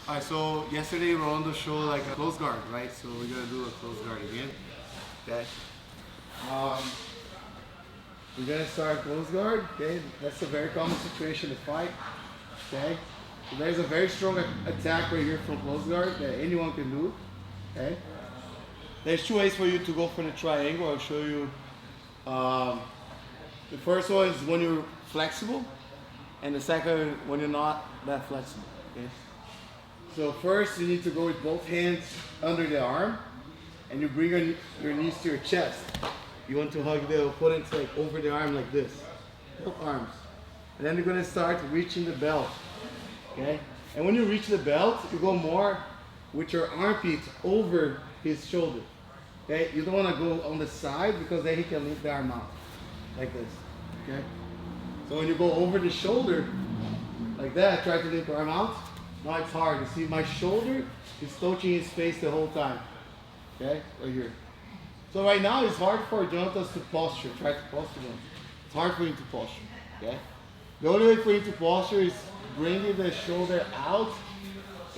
Alright, so yesterday Rolando showed like a close guard, right? So we're gonna do a close guard again. Okay. We're gonna start close guard. Okay, that's a very common situation to fight. Okay, so there's a very strong attack right here from close guard that anyone can do. Okay, there's two ways for you to go for the triangle. I'll show you. The first one is when you're flexible, and the second when you're not that flexible. Okay. So first you need to go with both hands under the arm and you bring your knees to your chest. You want to hug the opponent like over the arm like this, both arms. And then you're gonna start reaching the belt, okay? And when you reach the belt, you go more with your armpits over his shoulder, okay? You don't wanna go on the side because then he can lift the arm out, like this, okay? So when you go over the shoulder, like that, try to lift the arm out. Now it's hard. You see my shoulder is touching his face the whole time. Okay, right here. So right now it's hard for Jonathan to posture. Try to posture him. It's hard for him to posture. Okay? The only way for him to posture is bringing the shoulder out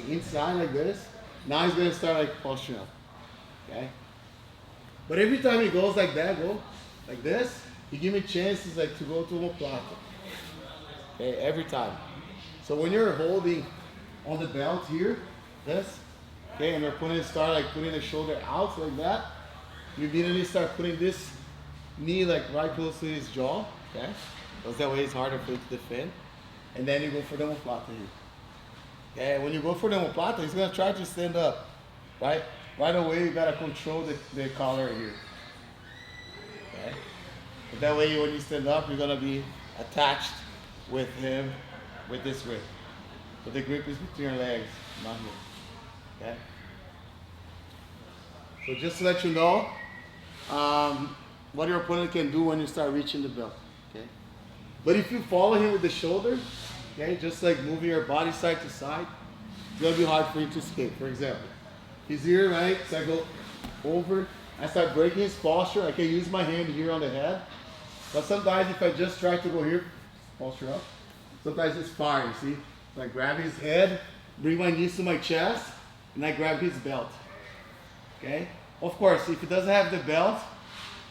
inside like this. Now he's gonna start like posturing up. Okay? But every time he goes like that, go like this, he give me chances like to go to omoplata. Okay, every time. So when you're holding on the belt here, this, okay, and your opponent start like putting the shoulder out like that, you immediately start putting this knee like right close to his jaw, okay? Because that way it's harder for you to defend. And then you go for the omoplata here. Okay, when you go for the omoplata, he's gonna try to stand up, right? Right away you gotta control the collar here. Okay? But that way when you stand up, you're gonna be attached with him with this grip. But the grip is between your legs, not here. Okay? So just to let you know what your opponent can do when you start reaching the belt. Okay? But if you follow him with the shoulder, okay, just like moving your body side to side, it's gonna be hard for him to escape. For example, he's here, right? So I go over, I start breaking his posture. I can use my hand here on the head. But sometimes if I just try to go here, posture up, sometimes it's fire, see? So I grab his head, bring my knees to my chest, and I grab his belt. Okay? Of course, if he doesn't have the belt,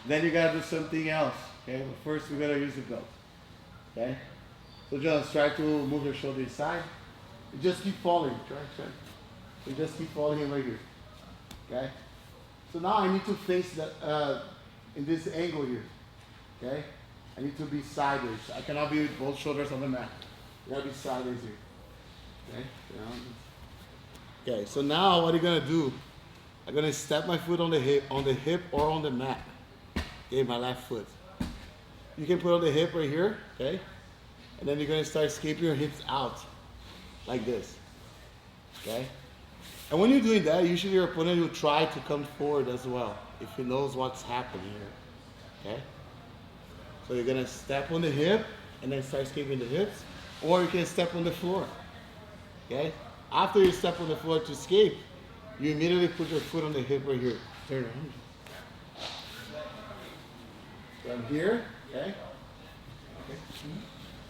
then you gotta do something else. Okay? But first we gotta use the belt. Okay? So just try to move your shoulder inside. And just keep following. Try. You just keep following him right here. Okay? So now I need to face that in this angle here. Okay? I need to be sideways. I cannot be with both shoulders on the mat. You gotta be sideways here. Okay? Okay, so now what are you gonna do? I'm gonna step my foot on the hip or on the mat. Okay, my left foot. You can put on the hip right here, okay? And then you're gonna start escaping your hips out, like this. Okay? And when you're doing that, usually your opponent will try to come forward as well, if he knows what's happening here. Okay? So you're gonna step on the hip and then start escaping the hips, or you can step on the floor. Okay? After you step on the floor to escape, you immediately put your foot on the hip right here. Turn around. From here, okay?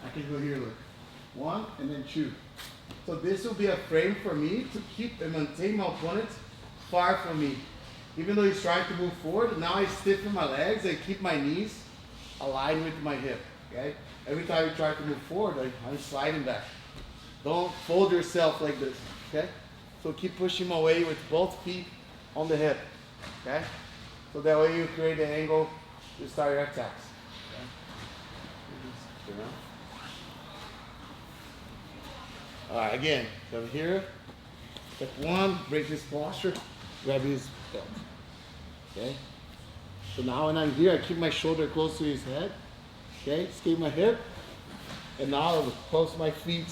I can go here, look. One, and then two. So this will be a frame for me to keep and maintain my opponent far from me. Even though he's trying to move forward, now I stiffen my legs and keep my knees aligned with my hip, okay? Every time you try to move forward, I'm sliding back. Don't fold yourself like this, okay? So keep pushing away with both feet on the hip, okay? So that way you create the angle to start your attacks. Okay? All right, again, come here, step one, break this posture, grab his belt, okay? So now when I'm here, I keep my shoulder close to his head, okay? Escape my hip, and now I will close my feet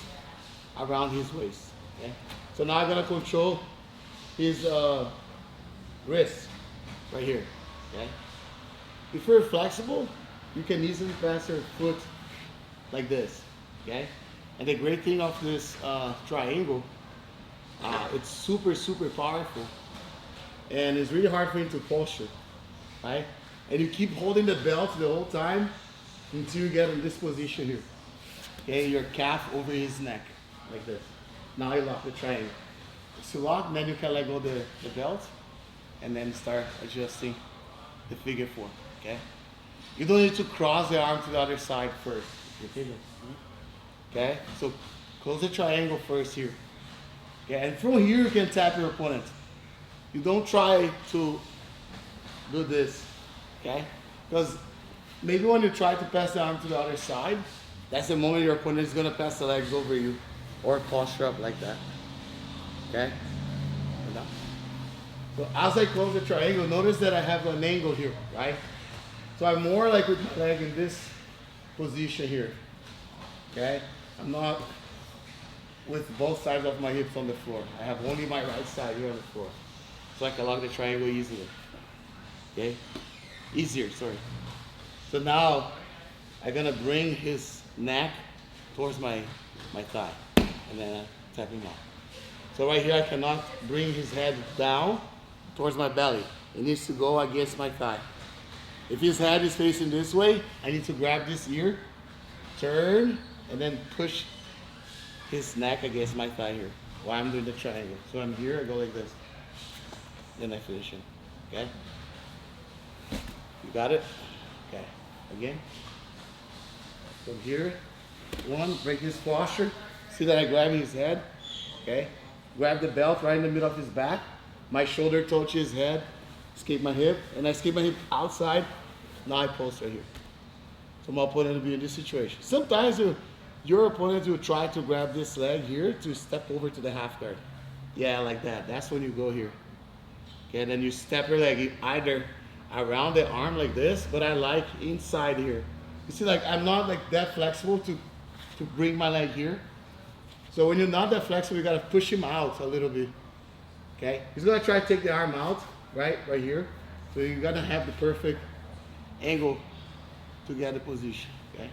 around his waist, okay? So now I'm gonna control his wrist right here, okay? If you're flexible, you can easily pass your foot like this, okay? And the great thing of this triangle, it's super, super powerful, and it's really hard for him to posture, right? And you keep holding the belt the whole time until you get in this position here. Okay, your calf over his neck, like this. Now you lock the triangle. to lock, and then you can let go the belt, and then start adjusting the figure 4, okay? You don't need to cross the arm to the other side first, okay? So close the triangle first here, okay? And from here you can tap your opponent. You don't try to do this, okay? Because maybe when you try to pass the arm to the other side, that's the moment your opponent is gonna pass the legs over you or posture up like that, okay? So as I close the triangle, notice that I have an angle here, right? So I'm more like with my leg in this position here, okay? I'm not with both sides of my hips on the floor. I have only my right side here on the floor. So I can lock the triangle easily, okay? Easier, sorry. So now I'm gonna bring his neck towards my thigh, and then I tap him out. So right here I cannot bring his head down towards my belly. It needs to go against my thigh. If his head is facing this way, I need to grab this ear, turn, and then push his neck against my thigh here while I'm doing the triangle. So I'm here, I go like this. Then I finish him, okay? You got it? Okay, again. From here, 1, break his posture. See that I grab his head, okay? Grab the belt right in the middle of his back. My shoulder touches his head, escape my hip, and I escape my hip outside. Now I post right here. So my opponent will be in this situation. Sometimes your opponent will try to grab this leg here to step over to the half guard. Yeah, like that. That's when you go here. Okay, and then you step your leg either around the arm like this, but I like inside here. You see, like I'm not like that flexible to bring my leg here. So when you're not that flexible, you gotta push him out a little bit. Okay, he's gonna try to take the arm out, right here. So you gotta have the perfect angle to get the position. Okay.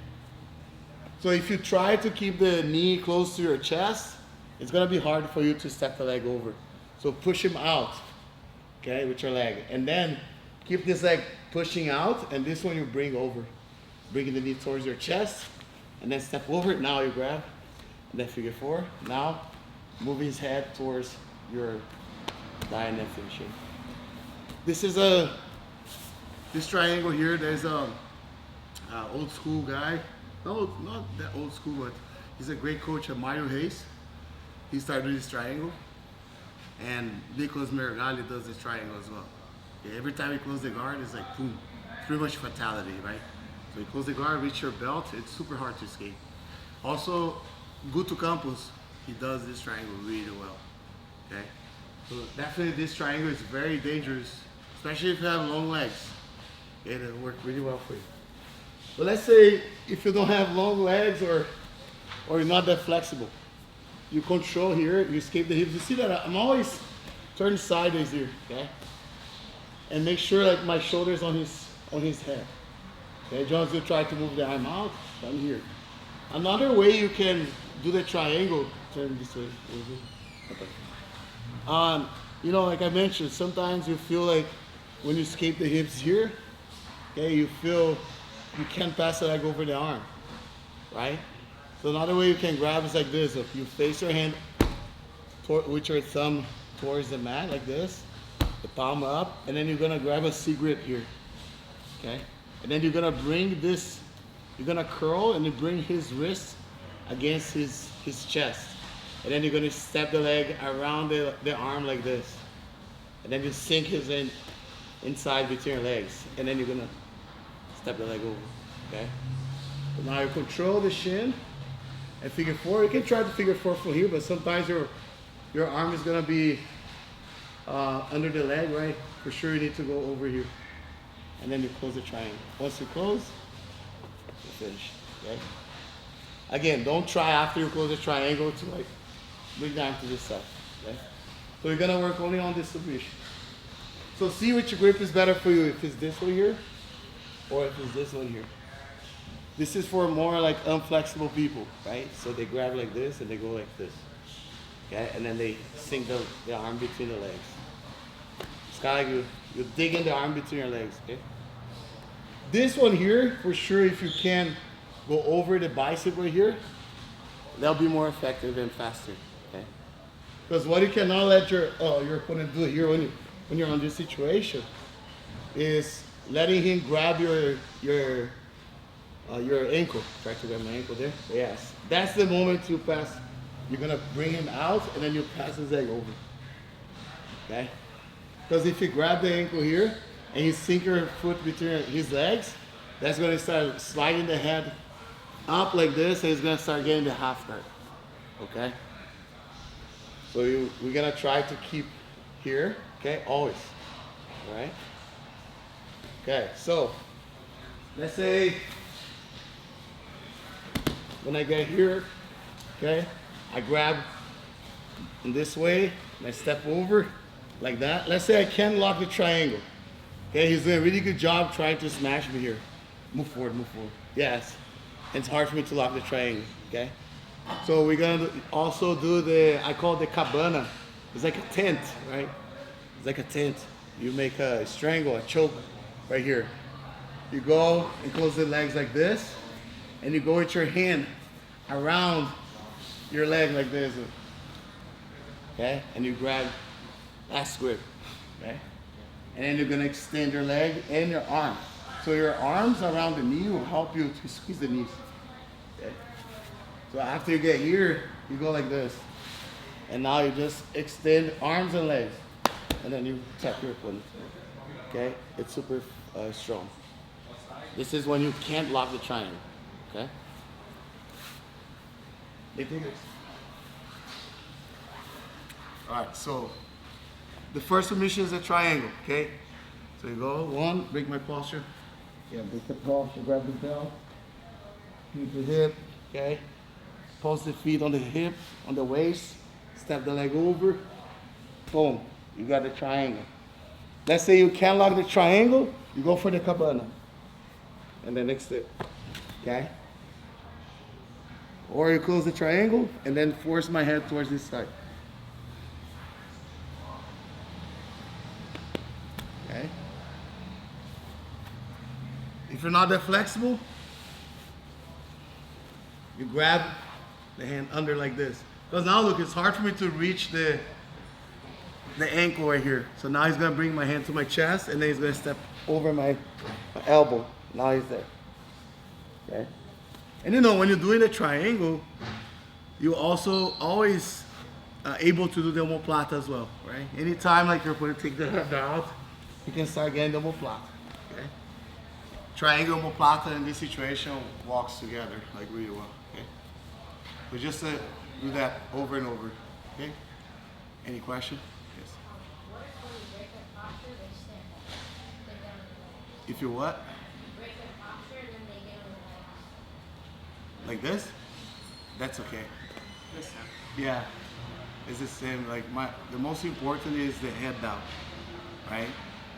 So if you try to keep the knee close to your chest, it's gonna be hard for you to step the leg over. So push him out, okay, with your leg, and then keep this leg pushing out, and this one you bring over, bringing the knee towards your chest, and then step over. Now you grab, and then figure 4. Now move his head towards your thigh and then finishing. This is this triangle here. There's a old school guy. No, not that old school, but he's a great coach, Mario Hayes. He started doing this triangle, and Nicholas Marigali does this triangle as well. Okay, every time he closes the guard, it's like boom, pretty much fatality, right? So you close the guard, reach your belt, it's super hard to escape. Also, Guto Campos, he does this triangle really well. Okay, so definitely this triangle is very dangerous, especially if you have long legs. Okay, it'll work really well for you. But let's say if you don't have long legs or you're not that flexible, you control here, you escape the hips. You see that I'm always turning sideways here, okay? And make sure like my shoulder's on his head. Okay, John's gonna try to move the arm out. I'm here. Another way you can do the triangle, turn this way. Okay. You know, like I mentioned, sometimes you feel like when you escape the hips here, okay, you feel you can't pass the leg over the arm, right? So another way you can grab is like this. If you face your hand with your thumb towards the mat like this, the palm up, and then you're gonna grab a C grip here, okay? And then you're gonna bring this, you're gonna curl and then bring his wrist against his chest. And then you're gonna step the leg around the arm like this. And then you sink his inside between your legs. And then you're gonna step the leg over, okay? So now you control the shin and figure 4. You can try to figure 4 from here, but sometimes your arm is gonna be under the leg, right? For sure you need to go over here. And then you close the triangle. Once you close, you finish, okay? Again, don't try after you close the triangle to like bring the arm to this side, okay? So you're gonna work only on distribution. So see which grip is better for you, if it's this one here, or if it's this one here. This is for more like unflexible people, right? So they grab like this and they go like this, okay? And then they sink the arm between the legs. It's kind of like you dig in the arm between your legs, okay? This one here, for sure, if you can go over the bicep right here, that'll be more effective and faster, okay? Because what you cannot let your opponent do here when you're on this situation is letting him grab your ankle. Try to grab my ankle there. Yes. That's the moment you pass. You're gonna bring him out and then you pass his leg over. Okay? Because if you grab the ankle here and you sink your foot between his legs, that's gonna start sliding the head up like this, and he's gonna start getting the half guard. Okay? So we're gonna try to keep here, okay? Always. Alright? Okay, so let's say when I get here, okay, I grab in this way and I step over like that. Let's say I can't lock the triangle. Okay, he's doing a really good job trying to smash me here. Move forward, move forward. Yes. It's hard for me to lock the triangle, okay? So we're gonna also do I call it the cabana. It's like a tent, right? It's like a tent. You make a strangle, a choke right here. You go and close the legs like this, and you go with your hand around your leg like this, okay? And you grab that grip, okay? And then you're gonna extend your leg and your arm. So your arms around the knee will help you to squeeze the knees, okay? So after you get here, you go like this. And now you just extend arms and legs. And then you tap your opponent, okay? It's super strong. This is when you can't lock the triangle, okay? All right, so the first submission is a triangle, okay? So you go, one, break my posture. Yeah, break the posture, grab the belt, keep the hip, okay? Pulse the feet on the hip, on the waist, step the leg over, boom, you got the triangle. Let's say you can't lock the triangle, you go for the cabana. And then next step, okay? Or you close the triangle and then force my head towards this side. Okay? If you're not that flexible, you grab the hand under like this. Because now look, it's hard for me to reach the ankle right here. So now he's gonna bring my hand to my chest and then he's gonna step over my elbow. Now he's there. Okay? And you know, when you're doing the triangle, you also always able to do the omoplata as well, right? Anytime like you're going to take the head out, you can start getting the omoplata, okay? Triangle omoplata in this situation walks together like really well, okay? But just do that over and over, okay? Any question? Yes. What if when you break their posture, they stand up? They get on the legs. If you what? Break their posture and then they get on the legs. Like this? That's okay. Yeah, it's the same. Like the most important is the head down, right?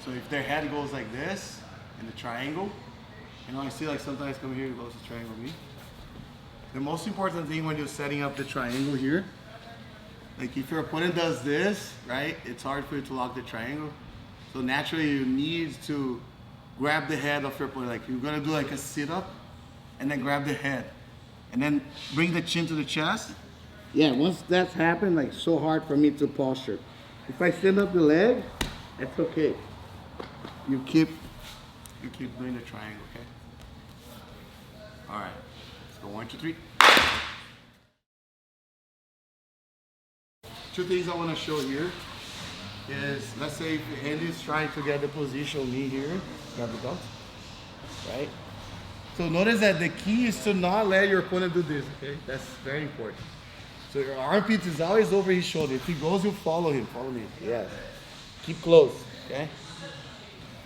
So if their head goes like this in the triangle, you know, I see like sometimes come here, it goes to triangle me. The most important thing when you're setting up the triangle here, like if your opponent does this, right, it's hard for you to lock the triangle. So naturally you need to grab the head of your opponent. Like you're gonna do like a sit-up and then grab the head. And then bring the chin to the chest. Yeah, once that's happened, like so hard for me to posture. If I stand up the leg, it's okay. You keep doing the triangle, okay? All right, let's go 1, 2, 3. Two things I want to show here is, let's say if Andy's trying to get the position of me here, grab the belt, right? So notice that the key is to not let your opponent do this, okay? That's very important. So your armpit is always over his shoulder. If he goes, you follow him, follow me. Yes. Keep close, okay?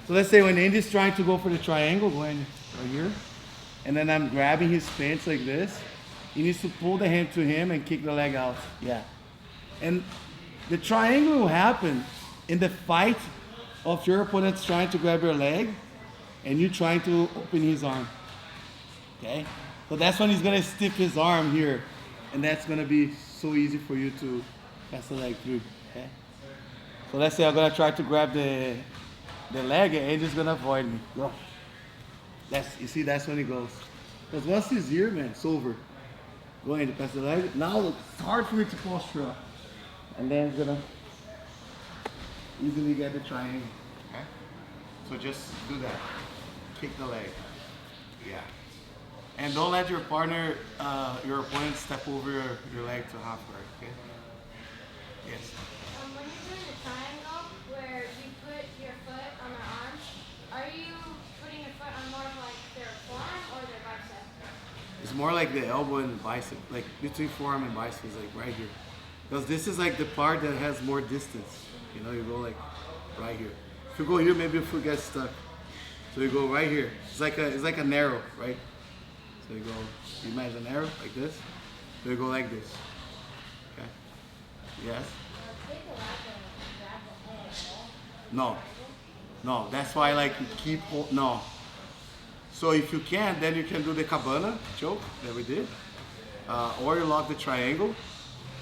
So let's say when Andy's trying to go for the triangle, going right here, and then I'm grabbing his pants like this, he needs to pull the hand to him and kick the leg out. Yeah. And the triangle will happen in the fight of your opponent's trying to grab your leg and you trying to open his arm. Okay? So that's when he's gonna stiff his arm here. And that's gonna be so easy for you to pass the leg through. Okay? So let's say I'm gonna try to grab the leg and Andy's gonna avoid me. Go. You see, that's when he goes. Because once he's here, man, it's over. Go ahead and pass the leg. Now look, it's hard for me to posture up. and then it's gonna easily get the triangle. Okay? So just do that. Kick the leg. Yeah. And don't let your partner, your opponent step over your leg to half guard, okay? Yes. When you're doing the triangle, where you put your foot on their arm, are you putting your foot on more of like their forearm or their bicep? It's more like the elbow and the bicep, like between forearm and bicep is like right here. Because this is like the part that has more distance. You know, you go like right here. If you go here, maybe your foot gets stuck. So you go right here. It's like an arrow, right? So you go, you imagine an arrow like this. So you go like this. Okay? Yes? No. No, that's why like you keep, no. So if you can, then you can do the cabana choke that we did. Or you lock the triangle.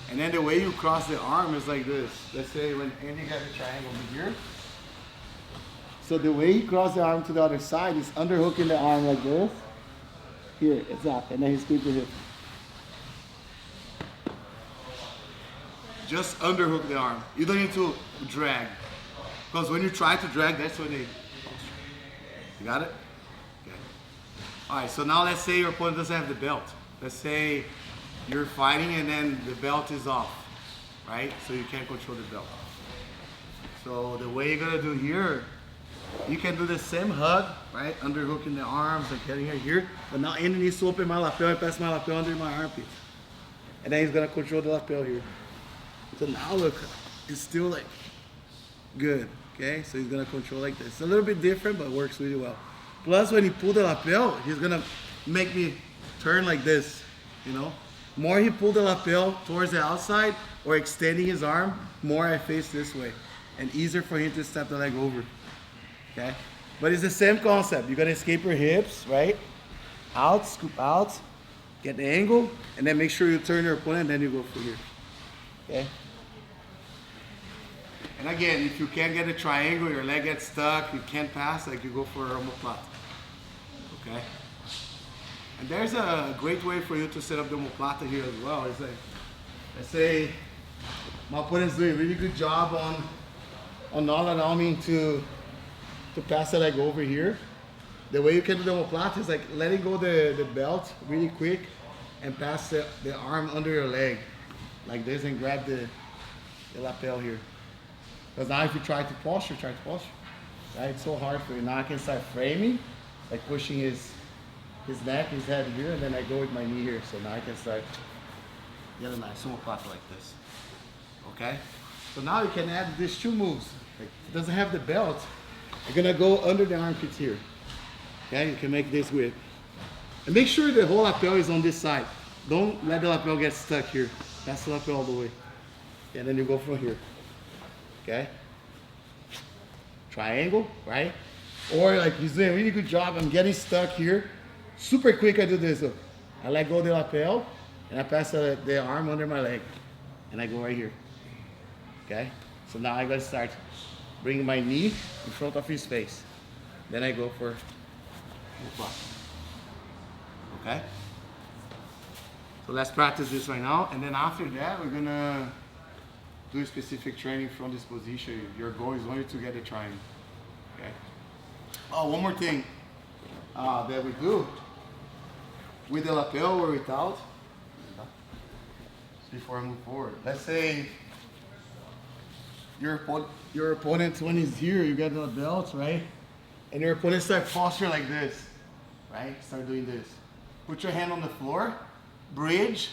And then the way you cross the arm is like this. Let's say when Andy got the triangle over here. So the way he crossed the arm to the other side is underhooking the arm like this. Here, it's up, and then he squeezes the hip. Just underhook the arm. You don't need to drag. Because when you try to drag, that's when they... You got it? Okay. Alright, so now let's say your opponent doesn't have the belt. Let's say you're fighting and then the belt is off, right? So you can't control the belt. So the way you're gonna do here, you can do the same hug, right? Underhooking the arms, like getting here. But now Andy needs to open my lapel and pass my lapel under my armpit. And then he's gonna control the lapel here. So now look, it's still like good, okay? So he's gonna control like this. It's a little bit different, but works really well. Plus when he pull the lapel, he's gonna make me turn like this, you know? More he pull the lapel towards the outside or extending his arm, more I face this way. And easier for him to step the leg over. Okay, but it's the same concept. You're gonna escape your hips, right? Out, scoop out, get the angle, and then make sure you turn your opponent, and then you go for here. Okay. And again, if you can't get a triangle, your leg gets stuck, you can't pass, like you go for a omoplata. Okay. And there's a great way for you to set up the omoplata here as well. It's like, let's say my opponent's doing a really good job on not allowing me to pass the leg over here. The way you can do the omoplata is like letting go the belt really quick and pass the arm under your leg like this and grab the lapel here. Because now if you try to posture, right? It's so hard for you. Now I can start framing, like pushing his neck, his head here, and then I go with my knee here. So now I can start get a nice omoplata like this. Okay? So now you can add these two moves. Like, if it doesn't have the belt, you're gonna go under the armpits here. Okay, you can make this whip. And make sure the whole lapel is on this side. Don't let the lapel get stuck here. Pass the lapel all the way. And then you go from here. Okay? Triangle, right? Or like he's doing a really good job. I'm getting stuck here. Super quick I do this. Look. I let go of the lapel and I pass the arm under my leg. And I go right here. Okay? So now I gotta start bringing my knee in front of his face. Then I go for the block. Okay? So let's practice this right now. And then after that, we're gonna do specific training from this position. Your goal is only to get a triangle. Okay? Oh, one more thing that we do with the lapel or without, before I move forward. Let's say your opponent, when he's here, you get the belt, right? And your opponent start posturing like this, right? Start doing this. Put your hand on the floor, bridge.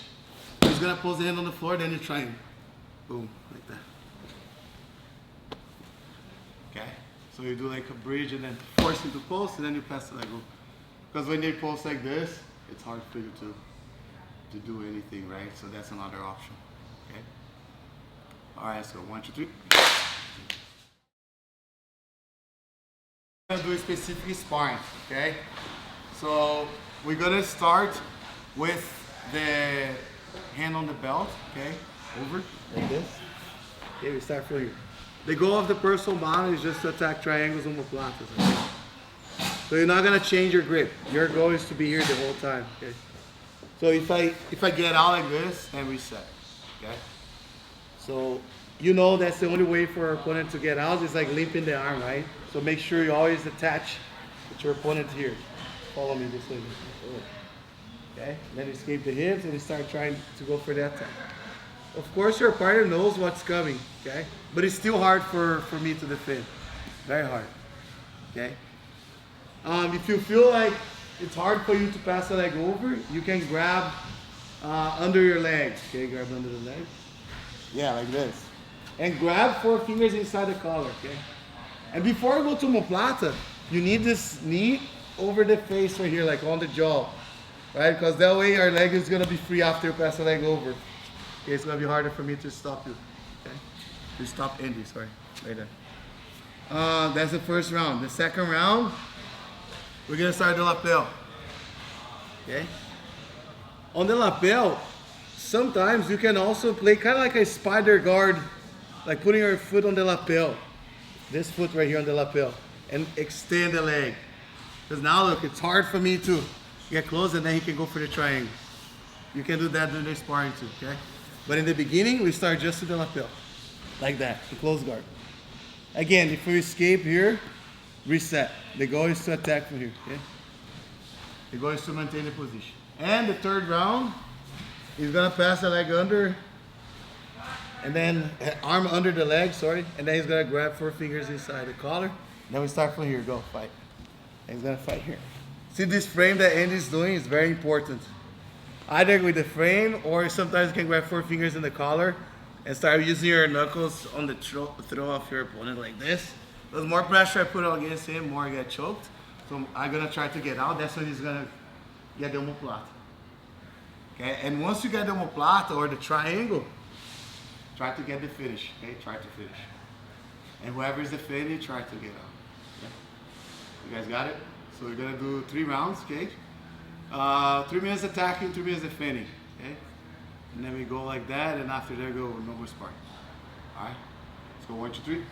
He's gonna pose the hand on the floor, then you try and boom, like that. Okay? So you do like a bridge and then force him to post, and then you pass the leg over. Because when they post like this, it's hard for you to do anything, right? So that's another option. Okay? Alright, so 1, 2, 3. We're gonna do a specific sparring, okay? So we're gonna start with the hand on the belt, okay? Over, like this. Okay, we start from here. The goal of the personal bound is just to attack triangles and omoplatas. Okay? So you're not gonna change your grip. Your goal is to be here the whole time, okay? So if I get out like this, then reset, okay? So you know that's the only way for our opponent to get out is like limping the arm, right? So make sure you always attach with your opponent here. Follow me this way. Okay, then escape the hips and you start trying to go for that time. Of course your partner knows what's coming, okay? But it's still hard for me to defend. Very hard, okay? If you feel like it's hard for you to pass the leg over, you can grab under your leg. Okay, grab under the leg. Yeah, like this. And grab 4 fingers inside the collar, okay? And before you go to omoplata, you need this knee over the face right here, like on the jaw, right? Because that way our leg is gonna be free after you pass the leg over. Okay, it's gonna be harder for me to stop you, okay? To stop Andy, sorry, right there. That's the first round. The second round, we're gonna start the lapel, okay? On the lapel, sometimes you can also play kind of like a spider guard, like putting your foot on the lapel, this foot right here on the lapel, and extend the leg. Because now look, it's hard for me to get close and then he can go for the triangle. You can do that during the sparring too, okay? But in the beginning, we start just with the lapel, like that, the close guard. Again, if we escape here, reset. The goal is to attack from here, okay? The goal is to maintain the position. And the third round, he's gonna pass the leg under, and then arm under the leg, sorry, and then he's gonna grab 4 fingers inside the collar. Then we start from here, go, fight. And he's gonna fight here. See this frame that Andy's doing is very important. Either with the frame, or sometimes you can grab 4 fingers in the collar and start using your knuckles on the throat of your opponent like this. The more pressure I put against him, more I get choked. So I'm gonna try to get out. That's when he's gonna get the omoplata. Okay, and once you get the omoplata or the triangle, try to get the finish. Okay, try to finish. And whoever is defending, try to get out. Okay? You guys got it? So we're gonna do 3 rounds, okay? 3 minutes attacking, 3 minutes defending, okay? And then we go like that, and after that, go no more sparring. All right? Let's go 1, 2, 3.